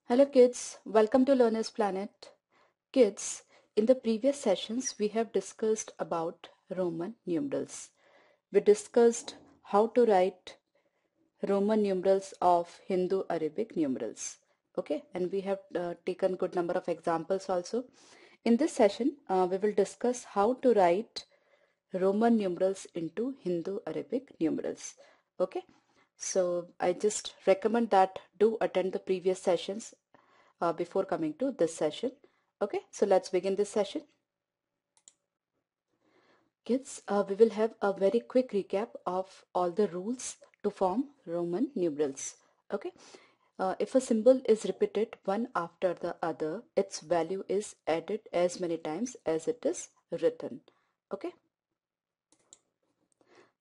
Hello kids, welcome to Learner's Planet. Kids, in the previous sessions we have discussed about Roman numerals. We discussed how to write Roman numerals of Hindu Arabic numerals. Okay, and we have taken good number of examples also. In this session, we will discuss how to write Roman numerals into Hindu Arabic numerals. Okay, so I just recommend that do attend the previous sessions before coming to this session. Okay, so let's begin this session. Kids, we will have a very quick recap of all the rules to form Roman numerals. Okay, if a symbol is repeated one after the other, its value is added as many times as it is written. Okay,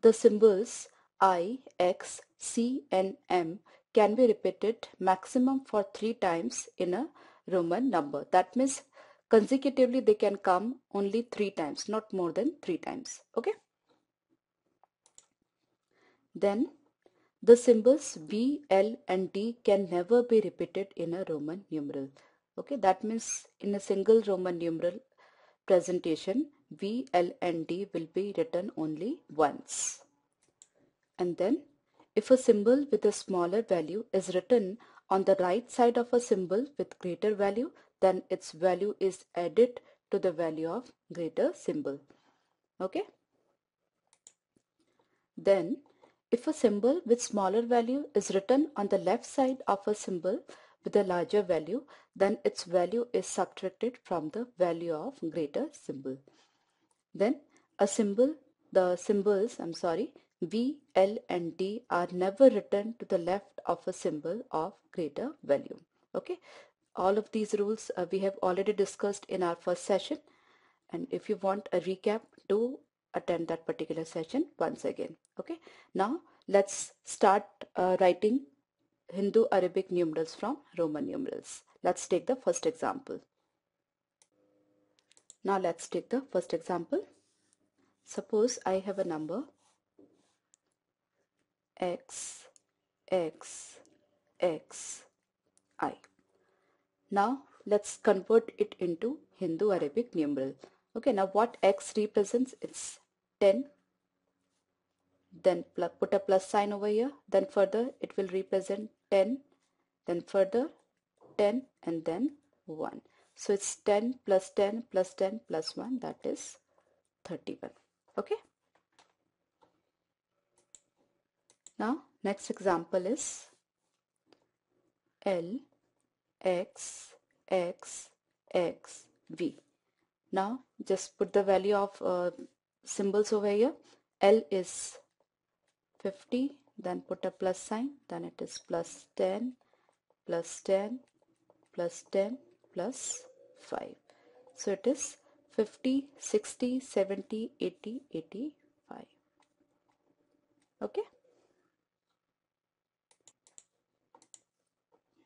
the symbols I, X, C and M can be repeated maximum for 3 times in a Roman number. That means consecutively they can come only 3 times, not more than 3 times. Okay. Then the symbols V, L and D can never be repeated in a Roman numeral. Okay, that means in a single Roman numeral presentation, V, L and D will be written only once. And then if a symbol with a smaller value is written on the right side of a symbol with greater value, then its value is added to the value of greater symbol. Okay. Then if a symbol with smaller value is written on the left side of a symbol with a larger value, then its value is subtracted from the value of greater symbol. Then the symbols V, L and D are never written to the left of a symbol of greater value. Okay, all of these rules we have already discussed in our first session, and if you want a recap, do attend that particular session once again. Okay, now let's start writing Hindu Arabic numerals from Roman numerals. Let's take the first example. Now let's take the first example. Suppose I have a number X, X, X, I. Now let's convert it into Hindu Arabic numeral. Okay, now what X represents? It's 10. Then put a plus sign over here. Then further it will represent 10. Then further 10 and then 1. So it's 10 plus 10 plus 10 plus 1, that is 31. Okay. Now next example is L, X, X, X, V. Now just put the value of symbols over here. L is 50, then put a plus sign, then it is plus 10, plus 10, plus 10, plus 5. So it is 50, 60, 70, 80, 85. Okay.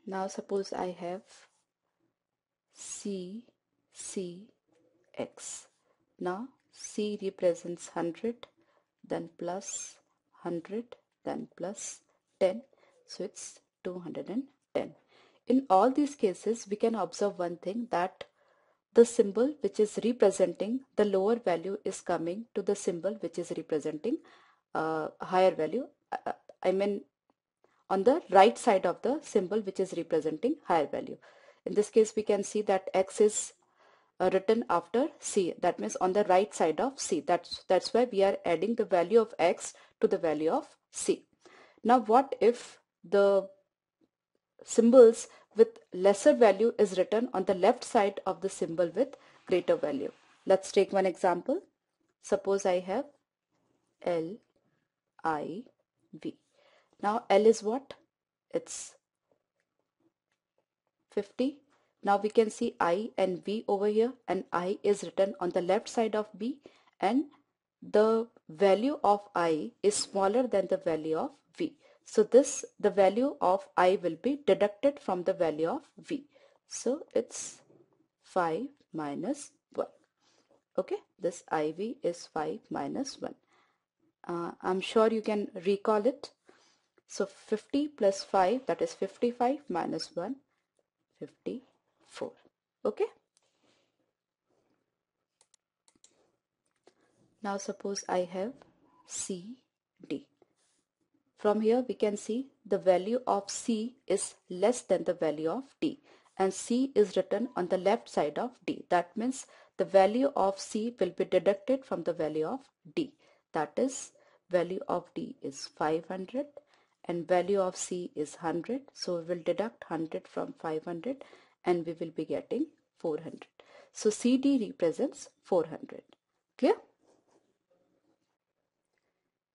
Now suppose I have C, C, X. Now C represents 100, then plus 100, then plus 10. So it's 210. In all these cases, we can observe one thing, that the symbol which is representing the lower value is coming to the symbol which is representing higher value. I mean on the right side of the symbol which is representing higher value. In this case, we can see that X is written after C. That means on the right side of C. That's why we are adding the value of X to the value of C. Now what if the symbols with lesser value is written on the left side of the symbol with greater value? Let's take one example. Suppose I have L, I, V. Now L is what? It's 50. Now we can see I and V over here, and I is written on the left side of B, and the value of I is smaller than the value of V. So the value of I will be deducted from the value of V. So it's 5 minus 1. Okay, this IV is 5 minus 1. I'm sure you can recall it. So 50 plus 5, that is 55 minus 1, 54. Okay. Now suppose I have C, D. From here we can see the value of C is less than the value of D, and C is written on the left side of D. That means the value of C will be deducted from the value of D. That is, value of D is 500 and value of C is 100. So we will deduct 100 from 500 and we will be getting 400. So CD represents 400. Clear?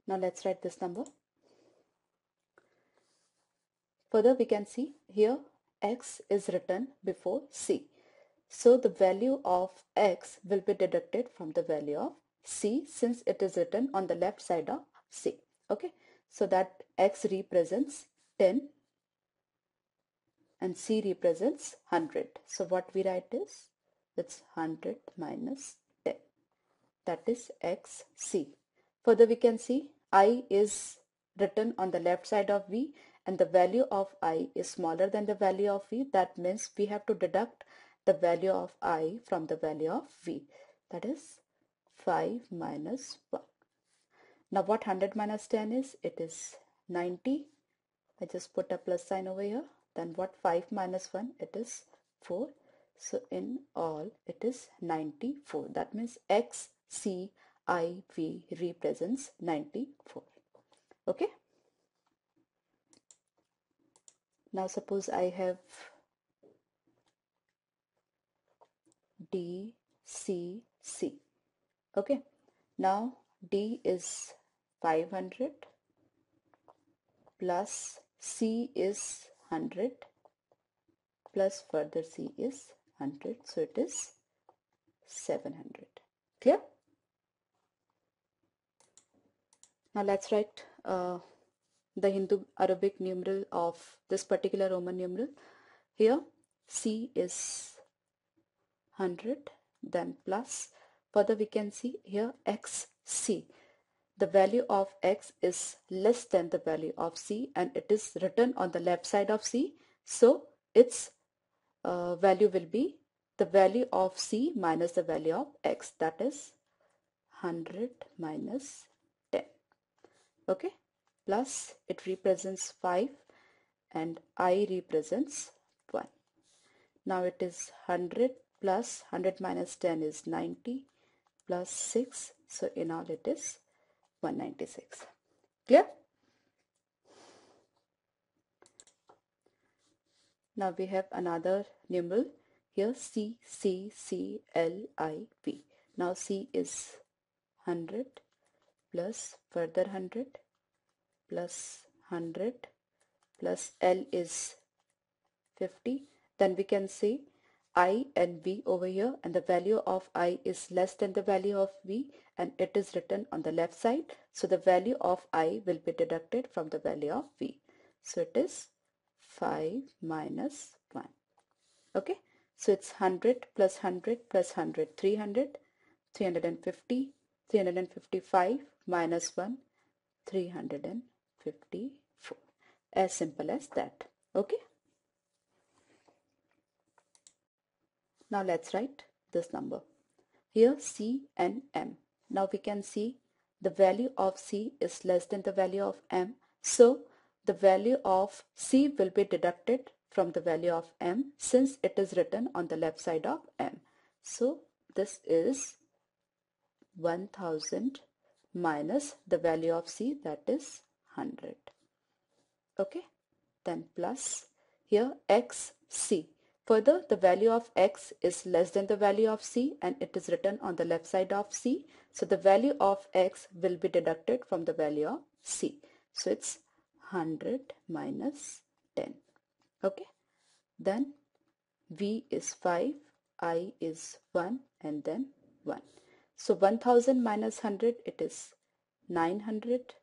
Now let's write this number. Further we can see here x is written before c. So the value of x will be deducted from the value of c since it is written on the left side of c. Okay, so that x represents 10 and c represents 100. So what we write is, it's 100 minus 10. That is xc. Further we can see I is written on the left side of v and the value of I is smaller than the value of v. That means we have to deduct the value of I from the value of v. That is 5 minus 1. Now what 100 minus 10 is? It is 90. I just put a plus sign over here. Then what 5 minus 1? It is 4. So in all it is 94. That means XCIV represents 94. Okay. Now suppose I have DCC. Okay. Now D is 500 plus C is 100 plus further C is 100. So it is 700. Clear? Now let's write the Hindu Arabic numeral of this particular Roman numeral. Here C is 100, then plus, further we can see here XC. The value of X is less than the value of C and it is written on the left side of C. So its value will be the value of C minus the value of X, that is 100 minus 10. Okay, plus it represents 5 and I represents 1. Now it is 100 plus 100 minus 10 is 90 plus 6. So in all it is 196. Clear? Now we have another numeral here, CCCLIV. Now C is 100 plus further 100 plus 100 plus L is 50. Then we can see I and V over here, and the value of I is less than the value of V and it is written on the left side. So the value of I will be deducted from the value of V. So it is 5 minus 1. Okay, so it's 100 plus 100 plus 100, 300, 350, 355 minus 1, 354. As simple as that. Okay. Now let's write this number. Here C and M. Now we can see the value of C is less than the value of M. So the value of C will be deducted from the value of M since it is written on the left side of M. So this is 1000 minus the value of C, that is 100. Okay, then plus here XC. Further, the value of X is less than the value of C and it is written on the left side of C. So the value of X will be deducted from the value of C. So it's 100 minus 10. Okay. Then V is 5, I is 1 and then 1. So 1000 minus 100, it is 900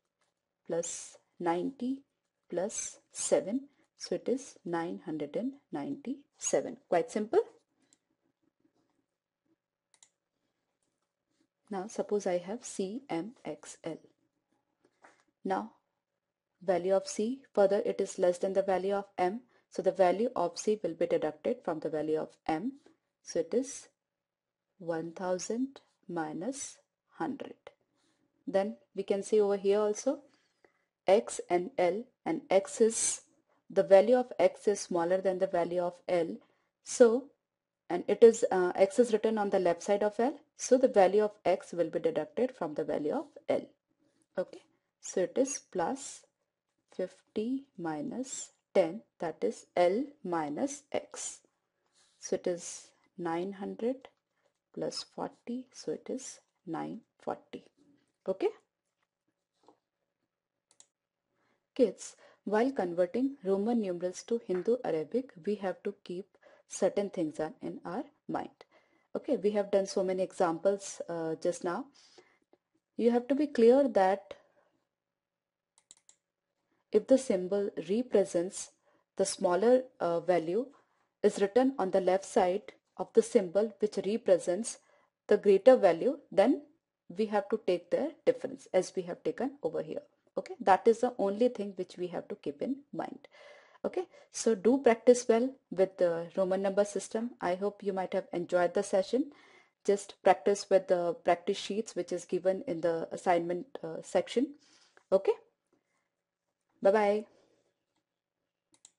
plus 90 plus 7. So it is 997. Quite simple. Now suppose I have CMXL. Now value of C, further it is less than the value of M. So the value of C will be deducted from the value of M. So it is 1000 minus 100. Then we can see over here also X and L, and X is, the value of X is smaller than the value of L. So, and it is, X is written on the left side of L. So the value of X will be deducted from the value of L. Okay. So it is plus 50 minus 10, that is L minus X. So it is 900 plus 40, so it is 940. Okay. Kids, while converting Roman numerals to Hindu Arabic, we have to keep certain things in our mind. Okay, we have done so many examples just now. You have to be clear that if the symbol represents the smaller value is written on the left side of the symbol which represents the greater value, then we have to take the difference as we have taken over here. Okay, that is the only thing which we have to keep in mind. Okay, so do practice well with the Roman number system. I hope you might have enjoyed the session. Just practice with the practice sheets which is given in the assignment section. Okay, bye bye.